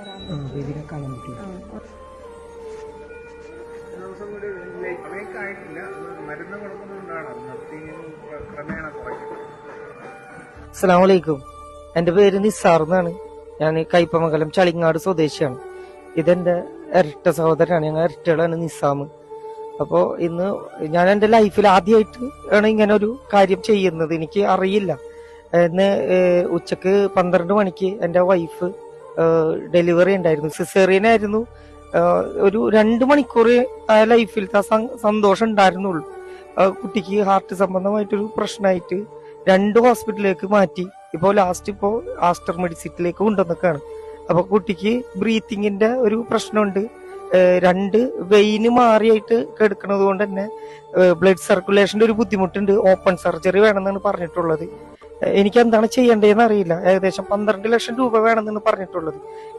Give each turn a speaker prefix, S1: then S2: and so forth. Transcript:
S1: വരാൻ
S2: കാലം അസ്സലാമലൈക്കും. എന്റെ പേര് നിസാർ എന്നാണ്. ഞാൻ കയ്പമംഗലം ചളിങ്ങാട് സ്വദേശിയാണ്. ഇതെന്റെ ഇരട്ട സഹോദരനാണ്. ഞങ്ങൾ ഇരട്ടകളാണ് നിസാം. അപ്പോ ഇന്ന് ഞാൻ എന്റെ ലൈഫിൽ ആദ്യമായിട്ട് ആണ് ഇങ്ങനെ ഒരു കാര്യം ചെയ്യുന്നത്. എനിക്ക് അറിയില്ല. ഇന്ന് ഉച്ചക്ക് 12 മണിക്ക് എന്റെ വൈഫ് ഡെലിവറി ഉണ്ടായിരുന്നു. സിസേറിയൻ ആയിരുന്നു. ഒരു 2 മണിക്കൂർ ആ ലൈഫിലത്തെ സന്തോഷം ഉണ്ടായിരുന്നുള്ളൂ. കുട്ടിക്ക് ഹാർട്ട് സംബന്ധമായിട്ടൊരു പ്രശ്നമായിട്ട് 2 ഹോസ്പിറ്റലിലേക്ക് മാറ്റി. ഇപ്പോൾ ലാസ്റ്റ് ആസ്റ്റർ മെഡിസിറ്റിലേക്ക് കൊണ്ടുവന്നൊക്കെയാണ്. അപ്പൊ കുട്ടിക്ക് ബ്രീത്തിങ്ങിന്റെ ഒരു പ്രശ്നമുണ്ട്. 2 വെയിന് മാറിയായിട്ട് കിടക്കുന്നത് കൊണ്ട് തന്നെ ബ്ലഡ് സർക്കുലേഷന്റെ ഒരു ബുദ്ധിമുട്ടുണ്ട്. ഓപ്പൺ സർജറി വേണമെന്നാണ് പറഞ്ഞിട്ടുള്ളത്. എനിക്ക് എന്താണ് ചെയ്യേണ്ടതെന്ന് അറിയില്ല. ഏകദേശം 12 ലക്ഷം രൂപ വേണമെന്നാണ് പറഞ്ഞിട്ടുള്ളത്.